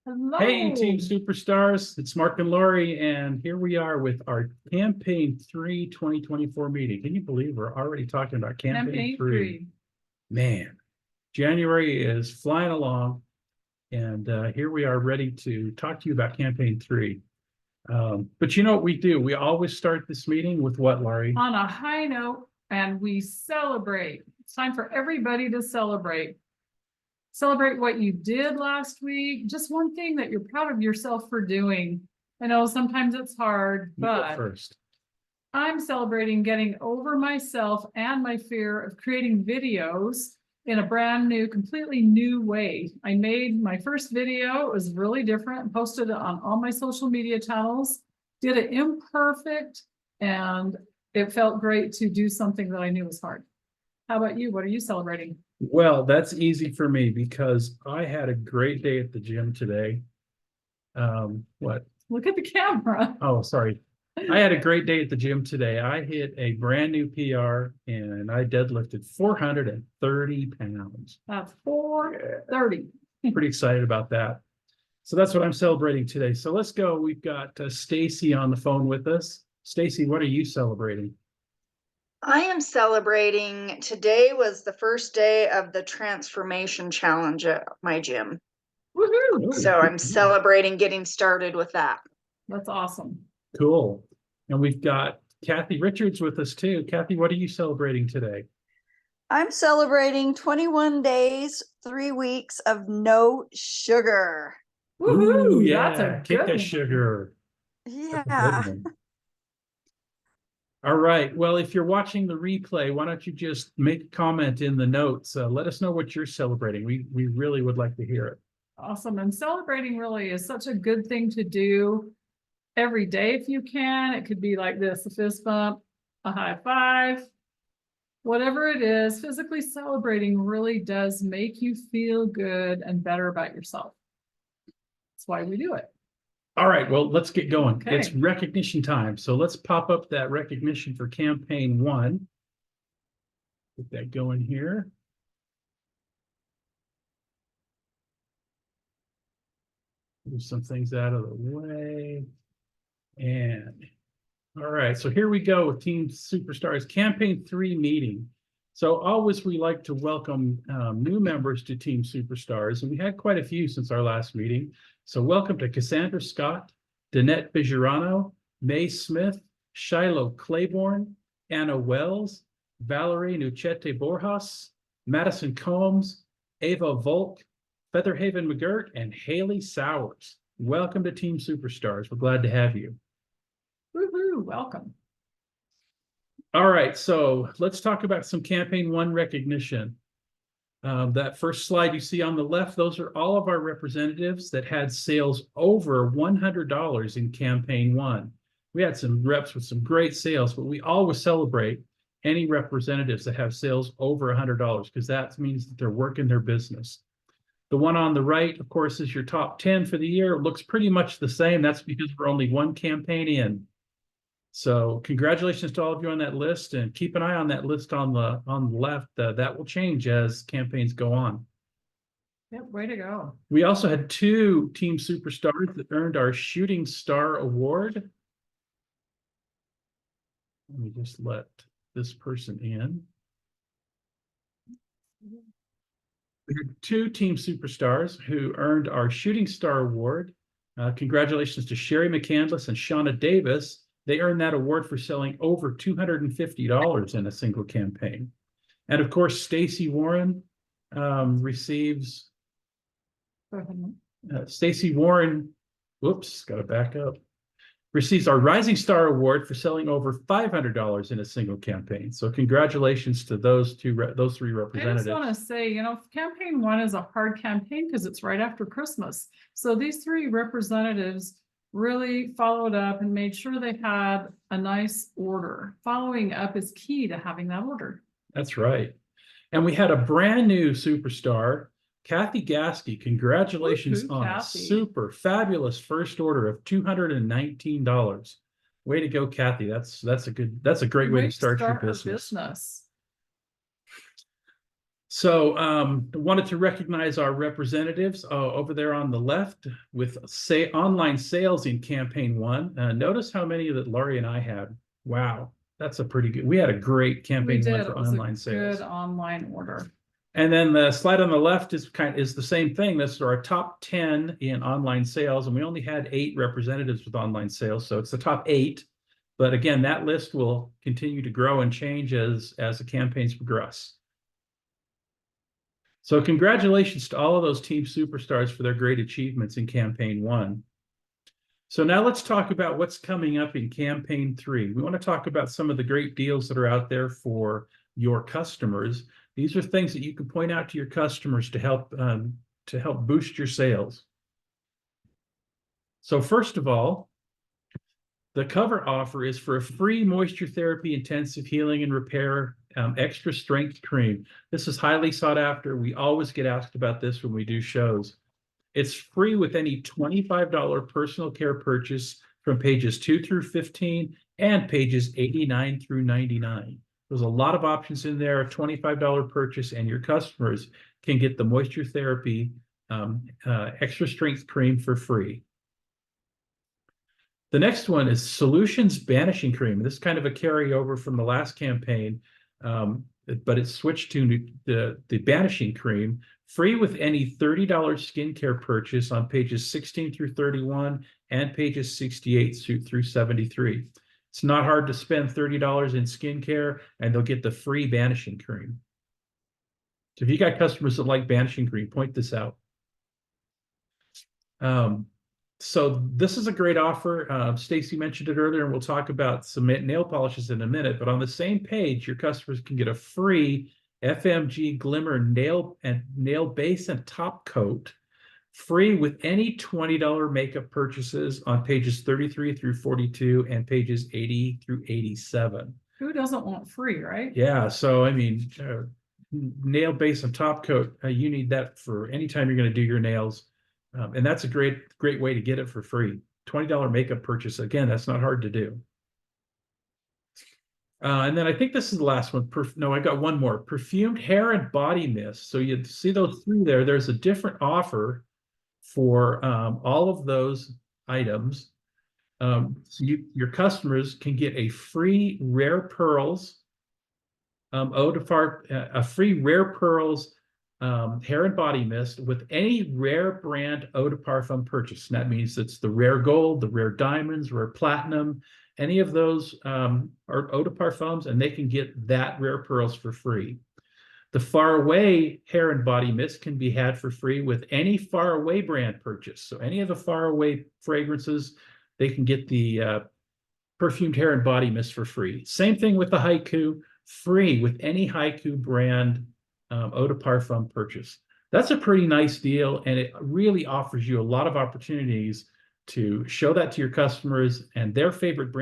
Hey, Team Hello. Superstars, it's Mark and Lori, and here we are with our Campaign 3 2024 meeting. Can you believe we're already talking about Campaign Campaign 3? three. Man, January is flying along, and here we are ready to talk to you about Campaign 3. But you know what we do? We always start this meeting with what, Laurie? On a high note, and we celebrate. It's time for everybody to celebrate. Celebrate what you did last week. Just one thing that you're proud of yourself for doing. I know sometimes it's hard, You go but first. I'm celebrating getting over myself and my fear of creating videos in a brand new, completely new way. I made my first video. It was really different and posted it on all my social media channels. Did it imperfect, and it felt great to do something that I knew was hard. How about you? What are you celebrating? Well, that's easy for me because I had a great day at the gym today. What? Look at the camera. Oh, sorry. I had a great day at the gym today. I hit a brand new PR and I deadlifted 430 pounds. That's 430. Pretty excited about that. So that's what I'm celebrating today. So let's go. We've got Stacy on the phone with us. Stacy, what are you celebrating? I am celebrating. Today was the first day of the transformation challenge at my gym. Woohoo! So I'm celebrating getting started with that. That's awesome. Cool. And we've got Kathy Richards with us too. Kathy, what are you celebrating today? I'm celebrating 21 days, 3 weeks of no sugar. Woohoo! Ooh, That's yeah, a kick good that one. sugar. That's a good Yeah. one. All right. Well, if you're watching the replay, why don't you just make a comment in the notes? Let us know what you're celebrating. We really would like to hear it. Awesome. And celebrating really is such a good thing to do every day if you can. It could be like this, a fist bump, a high five, whatever it is. Physically celebrating really does make you feel good and better about yourself. That's why we do it. All right. Well, let's get going. Okay. It's recognition time. So let's pop up that recognition for campaign 1. Get that going here. Move some things out of the way. And all right, so here we go with Team Superstars Campaign 3 meeting. So always we like to welcome new members to Team Superstars, and we had quite a few since our last meeting. So welcome to Cassandra Scott, Danette Bijirano, May Smith, Shiloh Claiborne, Anna Wells, Valerie Nuchete Borjas, Madison Combs, Ava Volk, Featherhaven McGirt, and Haley Sowers. Welcome to Team Superstars. We're glad to have you. Woohoo! Welcome. All right, so let's talk about some campaign 1 recognition. That first slide you see on the left, those are all of our representatives that had sales over $100 in campaign 1. We had some reps with some great sales, but we always celebrate any representatives that have sales over $100 because that means that they're working their business. The one on the right, of course, is your top 10 for the year. It looks pretty much the same. That's because we're only one campaign in. So congratulations to all of you on that list, and keep an eye on that list on the left. That will change as campaigns go on. Yep, way to go. We also had 2 Team Superstars that earned our Shooting Star Award. Let me just let this person in. We had 2 Team Superstars who earned our Shooting Star Award. Congratulations to Sherry McCandless and Shauna Davis. They earned that award for selling over $250 in a single campaign. And of course, Stacy Warren receives. Stacy Warren, whoops, got to back up. Receives our Rising Star Award for selling over $500 in a single campaign. So congratulations to those 3 representatives. I just want to say, campaign 1 is a hard campaign because it's right after Christmas. So these 3 representatives really followed up and made sure they had a nice order. Following up is key to having that order. That's right. And we had a brand new superstar, Kathy Gasky. Congratulations on Kathy. A super fabulous first order of $219. Way to go, Kathy. That's a great way to start your business. So wanted to recognize our representatives over there on the left with say online sales in campaign one. Notice how many that Laurie and I had. Wow, that's a pretty good. We had a great We campaign one did, for it was a online sales. good online order. And then the slide on the left is the same thing. This is our top 10 in online sales, and we only had 8 representatives with online sales, so it's the top 8. But again, that list will continue to grow and change as the campaigns progress. So congratulations to all of those team superstars for their great achievements in campaign 1. So now let's talk about what's coming up in campaign 3. We want to talk about some of the great deals that are out there for your customers. These are things that you can point out to your customers to help boost your sales. So first of all, the cover offer is for a free moisture therapy, intensive healing and repair extra strength cream. This is highly sought after. We always get asked about this when we do shows. It's free with any $25 personal care purchase from pages 2 through 15 and pages 89 through 99. There's a lot of options in there, a $25 purchase, and your customers can get the moisture therapy extra strength cream for free. The next one is Solutions Banishing Cream. This is kind of a carryover from the last campaign, but it's switched to the Banishing Cream, free with any $30 skincare purchase on pages 16 through 31 and pages 68 through 73. It's not hard to spend $30 in skincare, and they'll get the free Banishing Cream. So if you got customers that like Banishing Cream, point this out. So this is a great offer. Stacy mentioned it earlier, and we'll talk about some nail polishes in a minute. But on the same page, your customers can get a free FMG Glimmer nail base and top coat, free with any $20 makeup purchases on pages 33 through 42 and pages 80 through 87. Who doesn't want free, right? Yeah, so I mean, nail base and top coat, you need that for anytime you're going to do your nails. And that's a great way to get it for free. $20 makeup purchase. Again, that's not hard to do. And then I think this is the last one. No, I got one more. Perfumed hair and body mist. So you see those 3 there. There's a different offer for all of those items. So your customers can get a free Rare Pearls a free Rare Pearls hair and body mist with any Rare brand eau de parfum purchase. And that means it's the Rare Gold, the Rare Diamonds, Rare Platinum, any of those are eau de parfums, and they can get that Rare Pearls for free. The Far Away hair and body mist can be had for free with any Far Away brand purchase. So any of the Far Away fragrances, they can get the perfumed hair and body mist for free. Same thing with the Haiku, free with any Haiku brand eau de parfum purchase. That's a pretty nice deal, and it really offers you a lot of opportunities to show that to your customers, and their favorite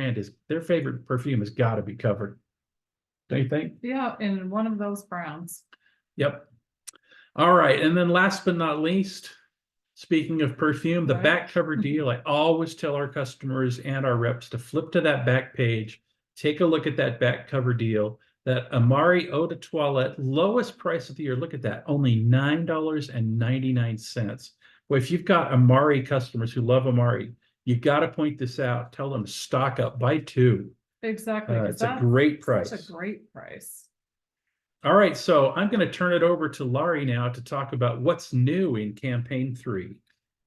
perfume has got to be covered. Don't you think? Yeah, in one of those brands. Yep. All right, and then last but not least, speaking of perfume, the back cover deal. I always tell our customers and our reps to flip to that back page, take a look at that back cover deal. That Amari Eau de Toilette, lowest price of the year. Look at that, only $9.99. Well, if you've got Amari customers who love Amari, you've got to point this out. Tell them stock up, buy 2. Exactly. It's a great price. Such a great price. All right, so I'm going to turn it over to Laurie now to talk about what's new in campaign 3.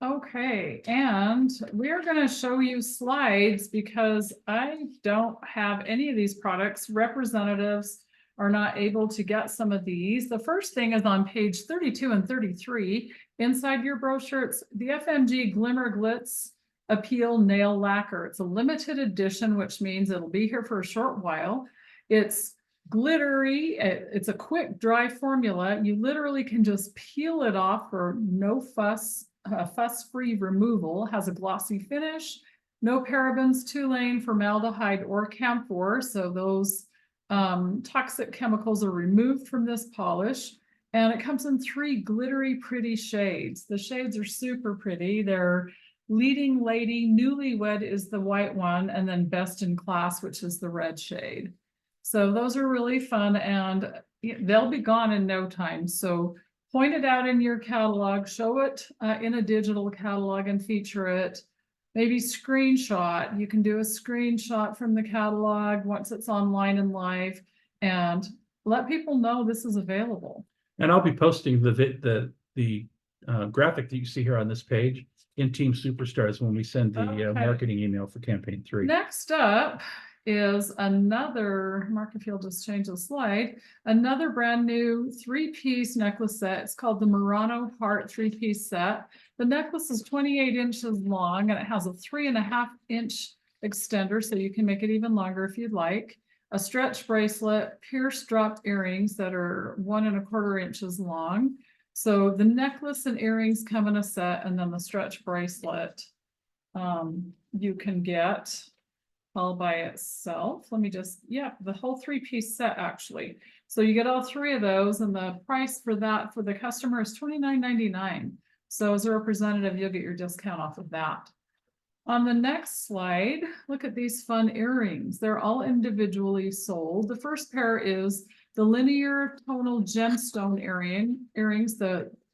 Okay, and we're going to show you slides because I don't have any of these products. Representatives are not able to get some of these. The first thing is on page 32 and 33. Inside your brochure, it's the FMG Glimmer Glitz Appeal Nail Lacquer. It's a limited edition, which means it'll be here for a short while. It's glittery. It's a quick dry formula. You literally can just peel it off for no fuss. Fuss-free removal, has a glossy finish, no parabens, toluene, formaldehyde, or camphor. So those toxic chemicals are removed from this polish. And it comes in 3 glittery, pretty shades. The shades are super pretty. They're Leading Lady, Newlywed is the white one, and then Best in Class, which is the red shade. So those are really fun. And they'll be gone in no time. So point it out in your catalog, show it in a digital catalog and feature it. Maybe screenshot. You can do a screenshot from the catalog once it's online and live, and let people know this is available. And I'll be posting the graphic that you see here on this page in Team Superstars when we send the Okay. marketing email for campaign 3. Next up is another, Mark, if you'll just change the slide, another brand new 3-piece necklace set. It's called the Murano Heart 3-piece set. The necklace is 28 inches long and it has a 3.5-inch extender, so you can make it even longer if you'd like. A stretch bracelet, pierced dropped earrings that are 1.25 inches long. So the necklace and earrings come in a set, and then the stretch bracelet you can get all by itself. Let me just, yeah, the whole 3-piece set actually. So you get all 3 of those, and the price for that for the customer is $29.99. So as a representative, you'll get your discount off of that. On the next slide, look at these fun earrings. They're all individually sold. The first pair is the linear tonal gemstone earrings.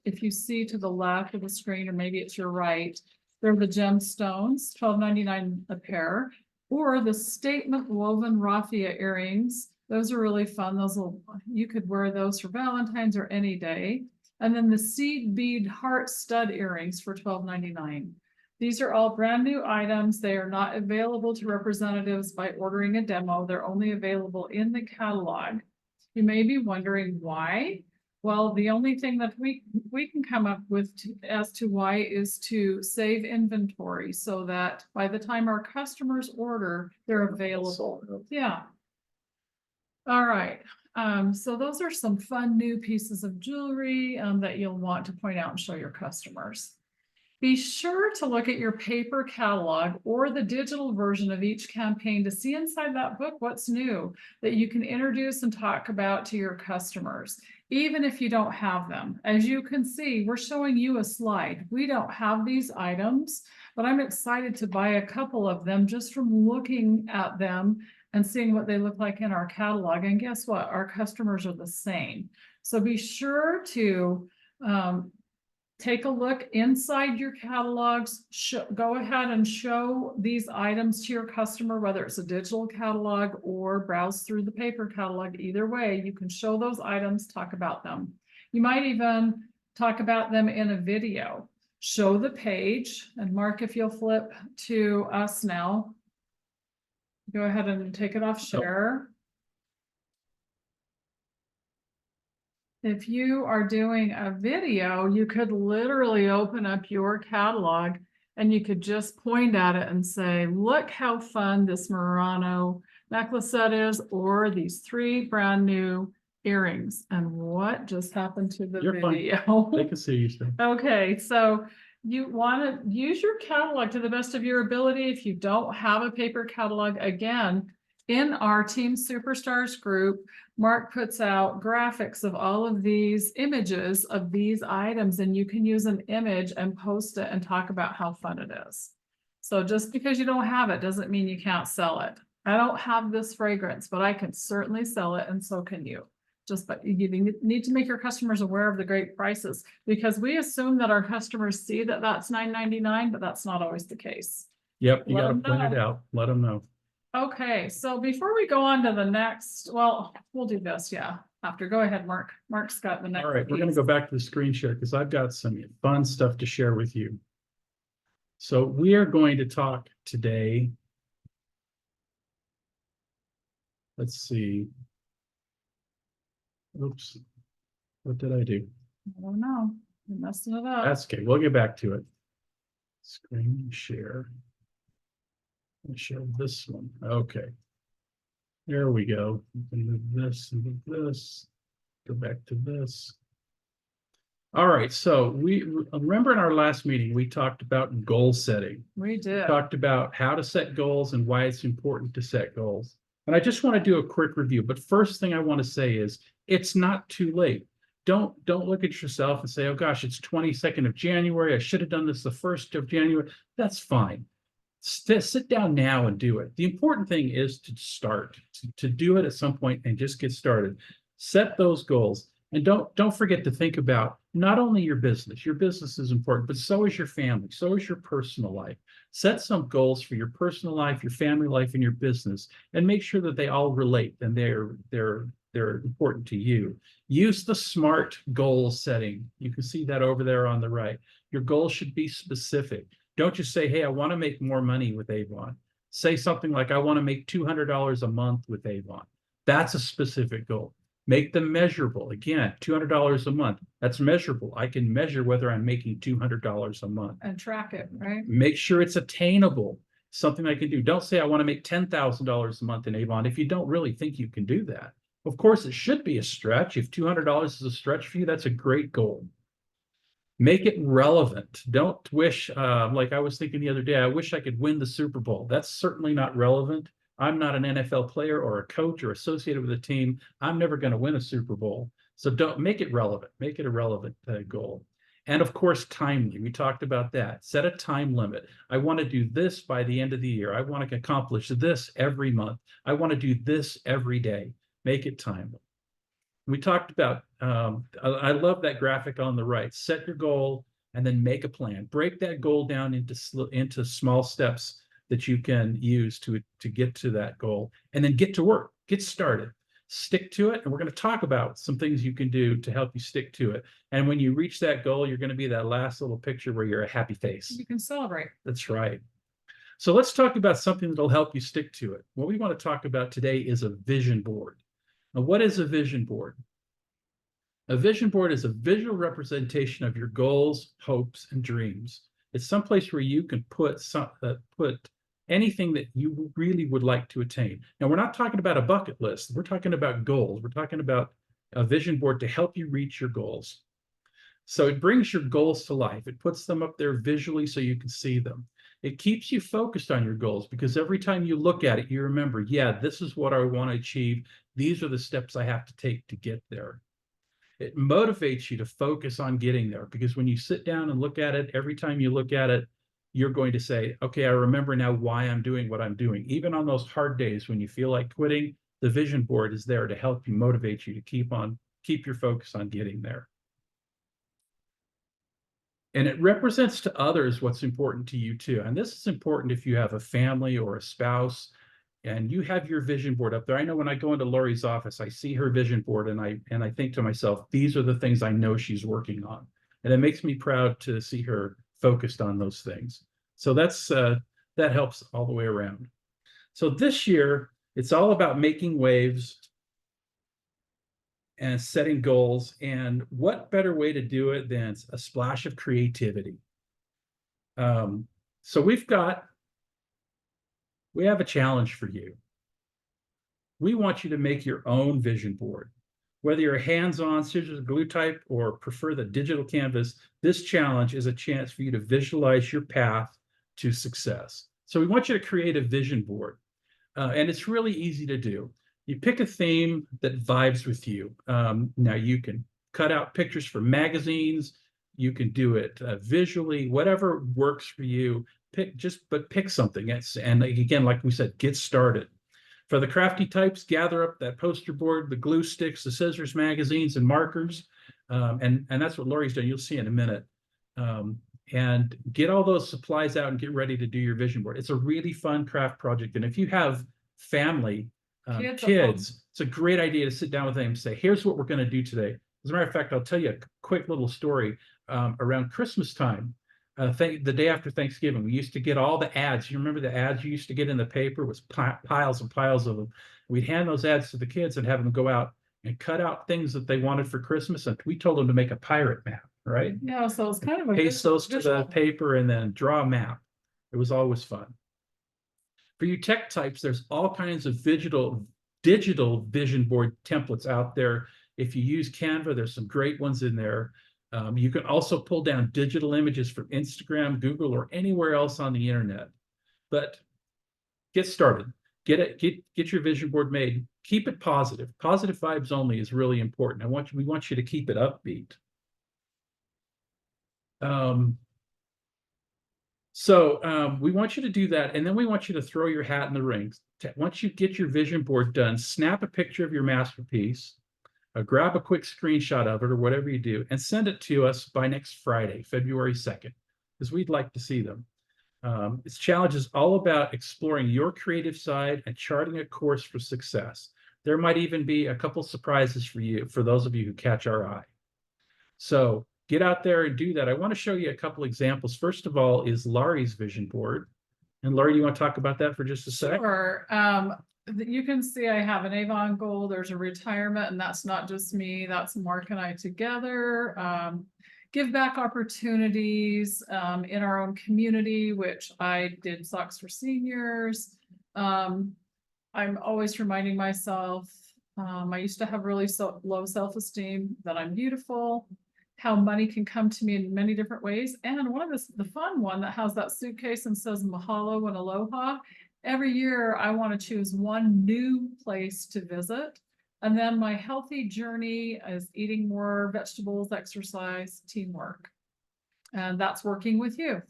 If you see to the left of the screen, or maybe it's your right, they're the gemstones, $12.99 a pair. Or the statement woven raffia earrings. Those are really fun. You could wear those for Valentine's or any day. And then the seed bead heart stud earrings for $12.99. These are all brand new items. They are not available to representatives by ordering a demo. They're only available in the catalog. You may be wondering why. Well, the only thing that we can come up with as to why is to save inventory so that by the time our customers order, they're available. Yeah. All right. So those are some fun new pieces of jewelry that you'll want to point out and show your customers. Be sure to look at your paper catalog or the digital version of each campaign to see inside that book what's new that you can introduce and talk about to your customers, even if you don't have them. As you can see, we're showing you a slide. We don't have these items, but I'm excited to buy a couple of them just from looking at them and seeing what they look like in our catalog. And guess what? Our customers are the same. So be sure to take a look inside your catalogs. Go ahead and show these items to your customer, whether it's a digital catalog or browse through the paper catalog. Either way, you can show those items, talk about them. You might even talk about them in a video. Show the page, and Mark, if you'll flip to us now. Go ahead and take it off share. If you are doing a video, you could literally open up your catalog and you could just point at it and say, look how fun this Murano necklace set is, or these 3 brand new earrings. And what just happened to the video? They can see you still. Okay, so you want to use your catalog to the best of your ability. If you don't have a paper catalog, again, in our Team Superstars group, Mark puts out graphics of all of these images of these items, and you can use an image and post it and talk about how fun it is. So just because you don't have it doesn't mean you can't sell it. I don't have this fragrance, but I can certainly sell it, and so can you. But you need to make your customers aware of the great prices, because we assume that our customers see that that's $9.99, but that's not always the case. Yep, you got to point it out. Let them know. Okay, so before we go on to the next, well, we'll do this, yeah, after. Go ahead, Mark. Mark's got the next. All right, we're going to go back to the screen share because I've got some fun stuff to share with you. So we are going to talk today. Let's see. Oops, what did I do? I don't know. You're messing it up. That's okay. We'll get back to it. Screen share. I'll share this one. Okay. There we go. You can move this and move this. Go back to this. All right. So we remember in our last meeting, we talked about goal setting. We did. Talked about how to set goals and why it's important to set goals. And I just want to do a quick review. But first thing I want to say is it's not too late. Don't look at yourself and say, oh gosh, it's 22nd of January. I should have done this the 1st of January. That's fine. Sit down now and do it. The important thing is to start, to do it at some point and just get started. Set those goals. And don't forget to think about not only your business is important, but so is your family, so is your personal life. Set some goals for your personal life, your family life, and your business, and make sure that they all relate and they're important to you. Use the SMART goal setting. You can see that over there on the right. Your goals should be specific. Don't just say, hey, I want to make more money with Avon. Say something like, I want to make $200 a month with Avon. That's a specific goal. Make them measurable. Again, $200 a month. That's measurable. I can measure whether I'm making $200 a month. And track it, right? Make sure it's attainable. Something I can do. Don't say I want to make $10,000 a month in Avon if you don't really think you can do that. Of course, it should be a stretch. If $200 is a stretch for you, that's a great goal. Make it relevant. Don't wish, like I was thinking the other day, I wish I could win the Super Bowl. That's certainly not relevant. I'm not an NFL player or a coach or associated with a team. I'm never going to win a Super Bowl. So don't make it relevant. Make it a relevant goal. And of course, timely. We talked about that. Set a time limit. I want to do this by the end of the year. I want to accomplish this every month. I want to do this every day. Make it timely. We talked about, I love that graphic on the right. Set your goal and then make a plan. Break that goal down into small steps that you can use to get to that goal, and then get to work, get started, stick to it. And we're going to talk about some things you can do to help you stick to it. And when you reach that goal, you're going to be that last little picture where you're a happy face. You can celebrate. That's right. So let's talk about something that'll help you stick to it. What we want to talk about today is a vision board. Now, what is a vision board? A vision board is a visual representation of your goals, hopes, and dreams. It's someplace where you can put anything that you really would like to attain. Now, we're not talking about a bucket list. We're talking about goals. We're talking about a vision board to help you reach your goals. So it brings your goals to life. It puts them up there visually so you can see them. It keeps you focused on your goals because every time you look at it, you remember, yeah, this is what I want to achieve. These are the steps I have to take to get there. It motivates you to focus on getting there because when you sit down and look at it, every time you look at it, you're going to say, okay, I remember now why I'm doing what I'm doing. Even on those hard days when you feel like quitting, the vision board is there to help you, motivate you to keep your focus on getting there. And it represents to others what's important to you too. And this is important if you have a family or a spouse and you have your vision board up there. I know when I go into Lori's office, I see her vision board and I think to myself, these are the things I know she's working on. And it makes me proud to see her focused on those things. So that helps all the way around. So this year, it's all about making waves and setting goals. And what better way to do it than a splash of creativity? So we have a challenge for you. We want you to make your own vision board. Whether you're hands-on, scissors, glue type, or prefer the digital canvas, this challenge is a chance for you to visualize your path to success. So we want you to create a vision board. And it's really easy to do. You pick a theme that vibes with you. Now you can cut out pictures from magazines. You can do it visually, whatever works for you. Pick something. And again, like we said, get started. For the crafty types, gather up that poster board, the glue sticks, the scissors, magazines, and markers. And that's what Lori's done. You'll see in a minute. And get all those supplies out and get ready to do your vision board. It's a really fun craft project. And if you have family, kids, it's a great idea to sit down with them and say, here's what we're going to do today. As a matter of fact, I'll tell you a quick little story. Around Christmas time, the day after Thanksgiving, we used to get all the ads. You remember the ads you used to get in the paper? It was piles and piles of them. We'd hand those ads to the kids and have them go out and cut out things that they wanted for Christmas. And we told them to make a pirate map, right? Yeah, so it's kind of a Paste those to the paper and then draw a map. It was always fun. For you tech types, there's all kinds of digital vision board templates out there. If you use Canva, there's some great ones in there. You can also pull down digital images from Instagram, Google, or anywhere else on the internet. But get started. Get your vision board made. Keep it positive. Positive vibes only is really important. We want you to keep it upbeat. So we want you to do that, and then we want you to throw your hat in the ring. Once you get your vision board done, snap a picture of your masterpiece, grab a quick screenshot of it or whatever you do and send it to us by next Friday, February 2nd, because we'd like to see them. This challenge is all about exploring your creative side and charting a course for success. There might even be a couple surprises for you, for those of you who catch our eye. So get out there and do that. I want to show you a couple examples. First of all is Laurie's vision board. And Laurie, you want to talk about that for just a sec? Sure. You can see I have an Avon goal. There's a retirement, and that's not just me. That's Mark and I together. Give back opportunities in our own community, which I did Socks for Seniors. I'm always reminding myself, I used to have really low self-esteem, that I'm beautiful, how money can come to me in many different ways. And one of the fun one that has that suitcase and says mahalo and aloha. Every year I want to choose one new place to visit. And then my healthy journey is eating more vegetables, exercise, teamwork. And that's working with you.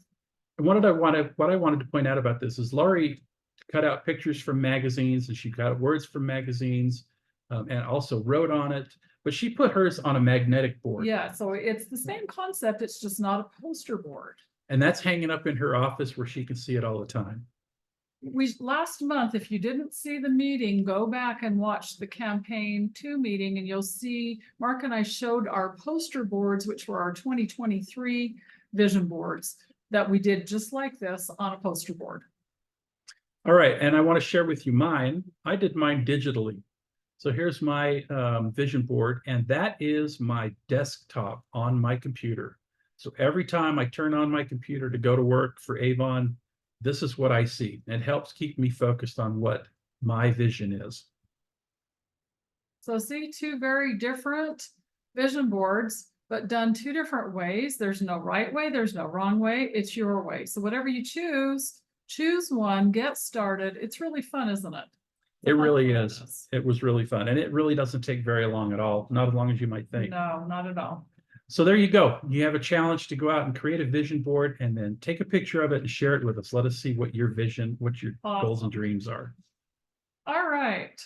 And what I wanted to point out about this is Laurie cut out pictures from magazines and she cut out words from magazines and also wrote on it, but she put hers on a magnetic board. Yeah, so it's the same concept, it's just not a poster board. And that's hanging up in her office where she can see it all the time. Last month, if you didn't see the meeting, go back and watch the campaign 2 meeting and you'll see Mark and I showed our poster boards, which were our 2023 vision boards that we did just like this on a poster board. All right, and I want to share with you mine. I did mine digitally. So here's my vision board, and that is my desktop on my computer. So every time I turn on my computer to go to work for Avon, this is what I see. It helps keep me focused on what my vision is. So see, 2 very different vision boards, but done 2 different ways. There's no right way, there's no wrong way, it's your way. So whatever you choose one, get started. It's really fun, isn't it? It really is. It was really fun. And it really doesn't take very long at all. Not as long as you might think. No, not at all. So there you go. You have a challenge to go out and create a vision board and then take a picture of it and share it with us. Let us see what your vision, what your goals and dreams are. All right.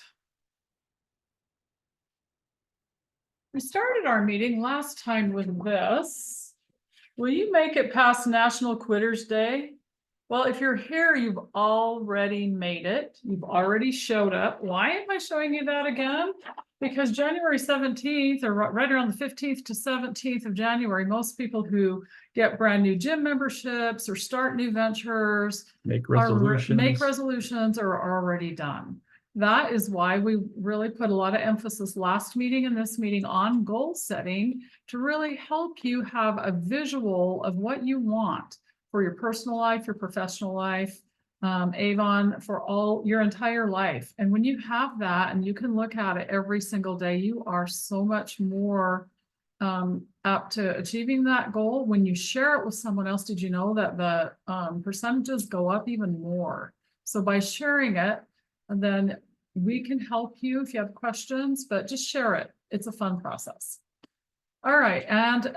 We started our meeting last time with this. Will you make it past National Quitters Day? Well, if you're here, you've already made it. You've already showed up. Why am I showing you that again? Because January 17th, or right around the 15th to 17th of January, most people who get brand new gym memberships or start new ventures, make resolutions are already done. That is why we really put a lot of emphasis last meeting and this meeting on goal setting to really help you have a visual of what you want for your personal life, your professional life, Avon, for all your entire life. And when you have that and you can look at it every single day, you are so much more up to achieving that goal. When you share it with someone else, did you know that the percentages go up even more? So by sharing it, and then we can help you if you have questions, but just share it. It's a fun process. All right, and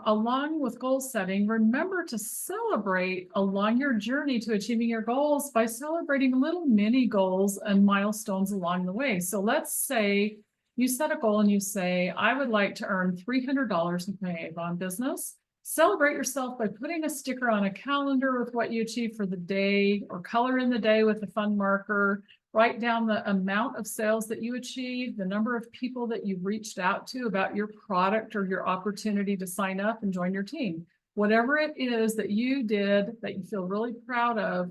along with goal setting, remember to celebrate along your journey to achieving your goals by celebrating little mini goals and milestones along the way. So let's say you set a goal and you say, I would like to earn $300 with my Avon business. Celebrate yourself by putting a sticker on a calendar with what you achieved for the day, or color in the day with a fun marker. Write down the amount of sales that you achieved, the number of people that you reached out to about your product or your opportunity to sign up and join your team. Whatever it is that you did that you feel really proud of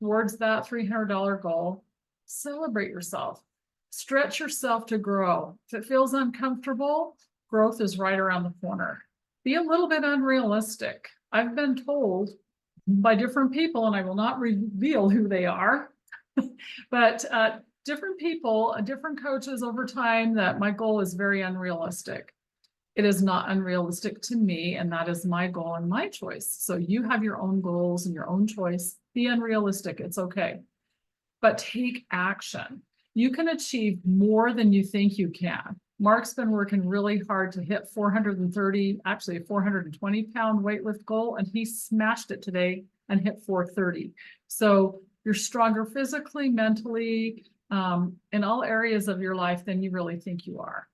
towards that $300 goal, celebrate yourself. Stretch yourself to grow. If it feels uncomfortable, growth is right around the corner. Be a little bit unrealistic. I've been told by different people, and I will not reveal who they are, but different people, different coaches over time, that my goal is very unrealistic. It is not unrealistic to me, and that is my goal and my choice. So you have your own goals and your own choice. Be unrealistic, it's okay. But take action. You can achieve more than you think you can. Mark's been working really hard to hit 430, actually a 420 pound weight lift goal, and he smashed it today and hit 430. So you're stronger physically, mentally, in all areas of your life than you really think you are.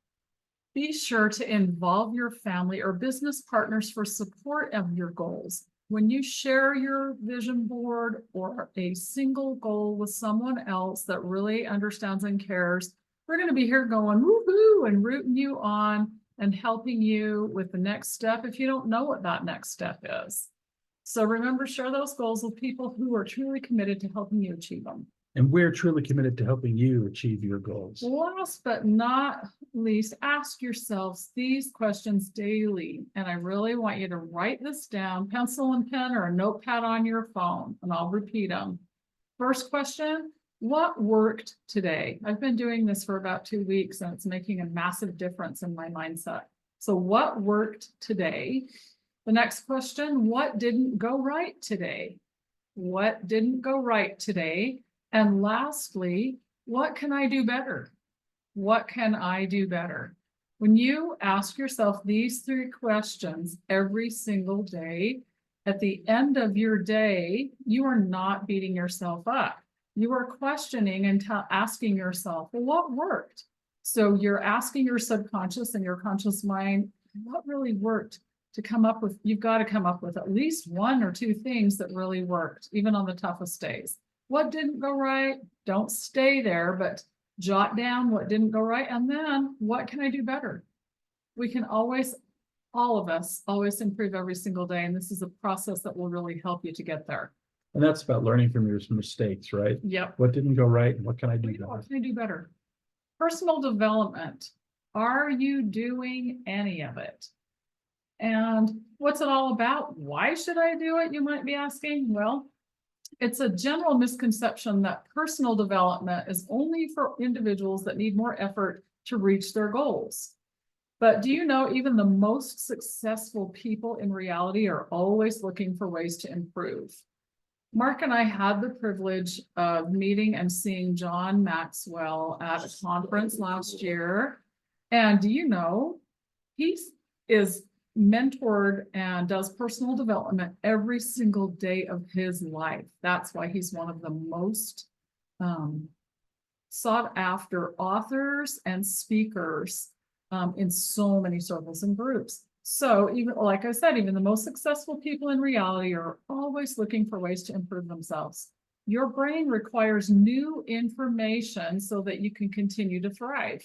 Be sure to involve your family or business partners for support of your goals. When you share your vision board or a single goal with someone else that really understands and cares, we're going to be here going woohoo and rooting you on and helping you with the next step if you don't know what that next step is. So remember, share those goals with people who are truly committed to helping you achieve them. And we're truly committed to helping you achieve your goals. Last but not least, ask yourselves these questions daily. And I really want you to write this down, pencil and pen or a notepad on your phone, and I'll repeat them. First question, what worked today? I've been doing this for about 2 weeks and it's making a massive difference in my mindset. So what worked today? The next question, what didn't go right today? What didn't go right today? And lastly, what can I do better? What can I do better? When you ask yourself these 3 questions every single day, at the end of your day, you are not beating yourself up. You are questioning and asking yourself, well, what worked? So you're asking your subconscious and your conscious mind, what really worked to come up with? You've got to come up with at least 1 or 2 things that really worked, even on the toughest days. What didn't go right? Don't stay there, but jot down what didn't go right. And then what can I do better? We can always, all of us, always improve every single day. And this is a process that will really help you to get there. And that's about learning from your mistakes, right? Yep. What didn't go right? And what can I do better? What can I do better? Personal development. Are you doing any of it? And what's it all about? Why should I do it? You might be asking. Well, it's a general misconception that personal development is only for individuals that need more effort to reach their goals. But do you know even the most successful people in reality are always looking for ways to improve? Mark and I had the privilege of meeting and seeing John Maxwell at a conference last year. And do you know, he is mentored and does personal development every single day of his life. That's why he's one of the most sought after authors and speakers in so many circles and groups. So even like I said, even the most successful people in reality are always looking for ways to improve themselves. Your brain requires new information so that you can continue to thrive.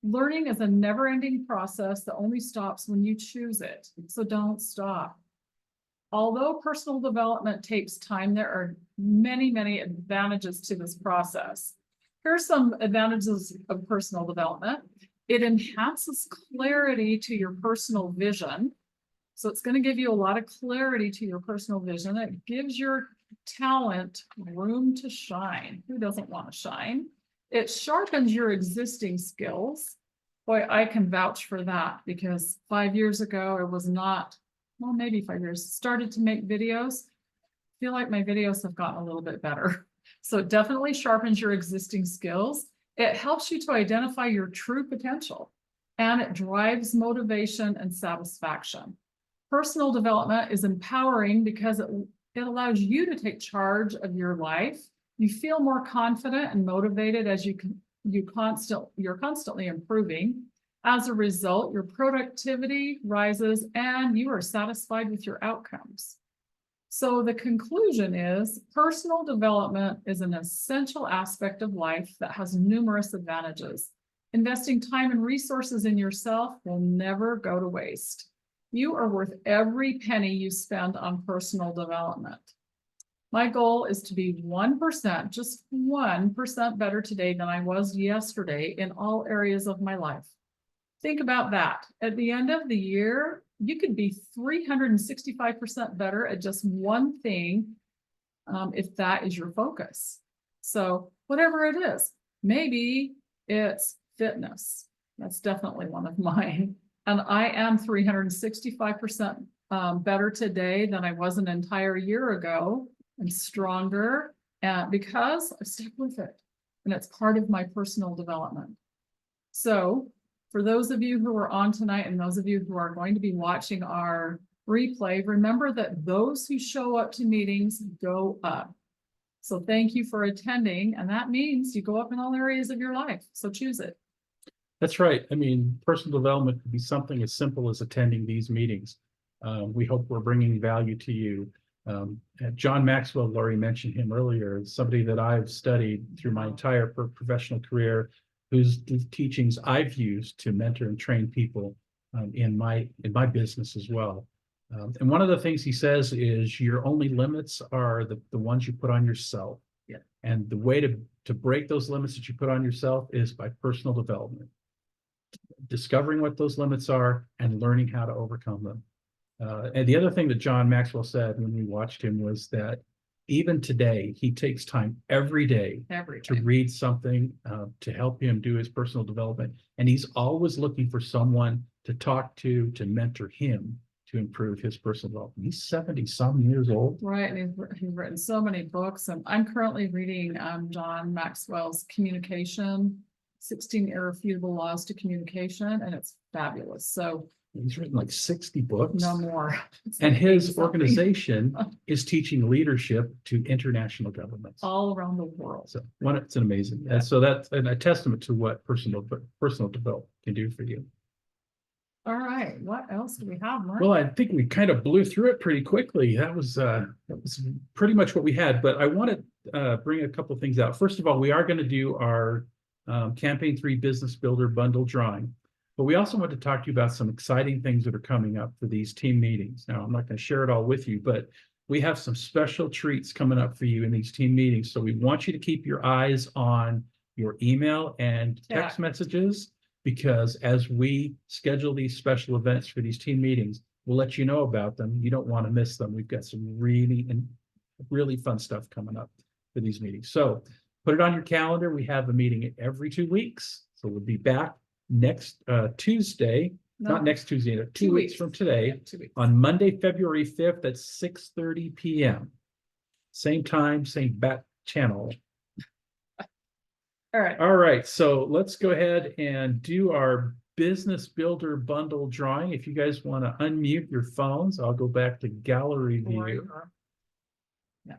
Learning is a never-ending process that only stops when you choose it. So don't stop. Although personal development takes time, there are many, many advantages to this process. Here's some advantages of personal development. It enhances clarity to your personal vision. So it's going to give you a lot of clarity to your personal vision. It gives your talent room to shine. Who doesn't want to shine? It sharpens your existing skills. Boy, I can vouch for that because 5 years ago, it was not, well, maybe 5 years, started to make videos. I feel like my videos have gotten a little bit better. So it definitely sharpens your existing skills. It helps you to identify your true potential and it drives motivation and satisfaction. Personal development is empowering because it allows you to take charge of your life. You feel more confident and motivated as you're constantly improving. As a result, your productivity rises and you are satisfied with your outcomes. So the conclusion is personal development is an essential aspect of life that has numerous advantages. Investing time and resources in yourself will never go to waste. You are worth every penny you spend on personal development. My goal is to be 1%, just 1% better today than I was yesterday in all areas of my life. Think about that. At the end of the year, you could be 365% better at just one thing if that is your focus. So whatever it is, maybe it's fitness. That's definitely one of mine. And I am 365% better today than I was an entire year ago. I'm stronger because I've stuck with it. And it's part of my personal development. So for those of you who are on tonight and those of you who are going to be watching our replay, remember that those who show up to meetings go up. So thank you for attending. And that means you go up in all areas of your life. So choose it. That's right. I mean, personal development could be something as simple as attending these meetings. We hope we're bringing value to you. John Maxwell, Laurie mentioned him earlier, is somebody that I've studied through my entire professional career, whose teachings I've used to mentor and train people in my business as well. And one of the things he says is your only limits are the ones you put on yourself. Yeah. And the way to break those limits that you put on yourself is by personal development. Discovering what those limits are and learning how to overcome them. And the other thing that John Maxwell said when we watched him was that even today, he takes time every day to read something to help him do his personal development. And he's always looking for someone to talk to mentor him to improve his personal development. He's 70-some years old. Right, and he's written so many books, and I'm currently reading John Maxwell's Communication, 16 Irrefutable Laws to Communication, and it's fabulous. So He's written like 60 books. no more. It's And like his 80-something. organization is teaching leadership to international governments. All around the world. So it's an amazing. Yeah. And so that's a testament to what personal development can do for you. All right, what else do we have, Mark? Well, I think we kind of blew through it pretty quickly. That was pretty much what we had, but I want to bring a couple things out. First of all, we are going to do our Campaign 3 Business Builder Bundle drawing, but we also want to talk to you about some exciting things that are coming up for these team meetings. Now, I'm not going to share it all with you, but we have some special treats coming up for you in these team meetings. So we want you to keep your eyes on your email and text messages, because as we schedule these special events for these team meetings, we'll let you know about them. You don't want to miss them. We've got some really fun stuff coming up for these meetings. So put it on your calendar. We have a meeting every 2 weeks. So we'll be back next Tuesday, not next Tuesday, 2 weeks from today, 2 weeks. on Monday, February 5th at 6:30 p.m. Same time, same back channel. All right. All right, so let's go ahead and do our Business Builder Bundle drawing. If you guys want to unmute your phones, I'll go back to gallery view. Yeah.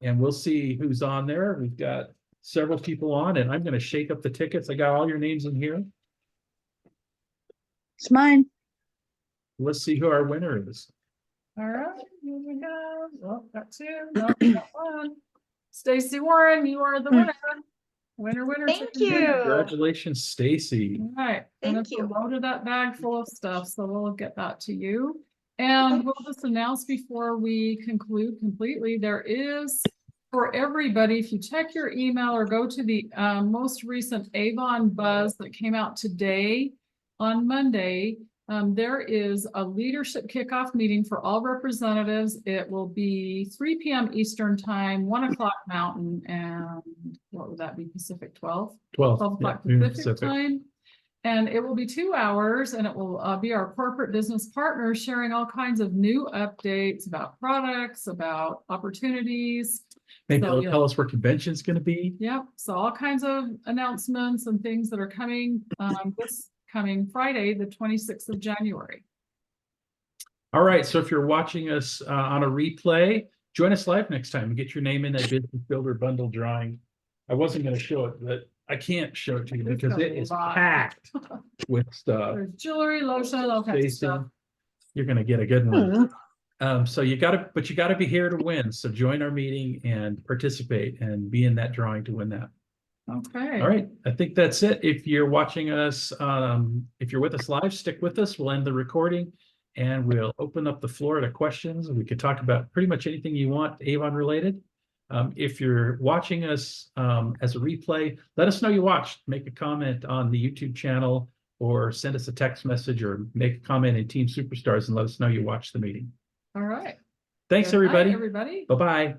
And we'll see who's on there. We've got several people on, and I'm going to shake up the tickets. I got all your names in here. It's mine. Let's see who our winner is. All right, here we go. Well, got two. No, got one. Stacy Warren, you are the winner. Winner, winner. Thank chicken dinner. you. Congratulations, Stacy. All right. And Thank it's a you. loaded up bag full of stuff, so we'll get that to you. And we'll just announce before we conclude completely, there is for everybody, if you check your email or go to the most recent Avon buzz that came out today on Monday, there is a leadership kickoff meeting for all representatives. It will be 3 p.m. Eastern time, 1 o'clock Mountain, and what would that be, Pacific 12? 12 o'clock yeah, Pacific time. And it will be 2 hours, and it will be our corporate business partners sharing all kinds of new updates about products, about opportunities. Maybe So, they'll yeah. tell us where convention's going to be. Yep, so all kinds of announcements and things that are coming this coming Friday, the 26th of January. All right, so if you're watching us on a replay, join us live next time and get your name in that Business Builder Bundle drawing. I wasn't going to show it, but I can't show it to you It's because a it is lot. packed with stuff. There's jewelry, lotion, all kinds of Stacy, stuff. you're going to get a good one. So you got to be here to win. So join our meeting and participate and be in that drawing to win that. Okay. All right, I think that's it. If you're watching us, if you're with us live, stick with us. We'll end the recording and we'll open up the floor to questions. We could talk about pretty much anything you want Avon related. If you're watching us as a replay, let us know you watched. Make a comment on the YouTube channel or send us a text message or make a comment in Team Superstars and let us know you watched the meeting. All right. Thanks, Good night, everybody. everybody. Bye-bye.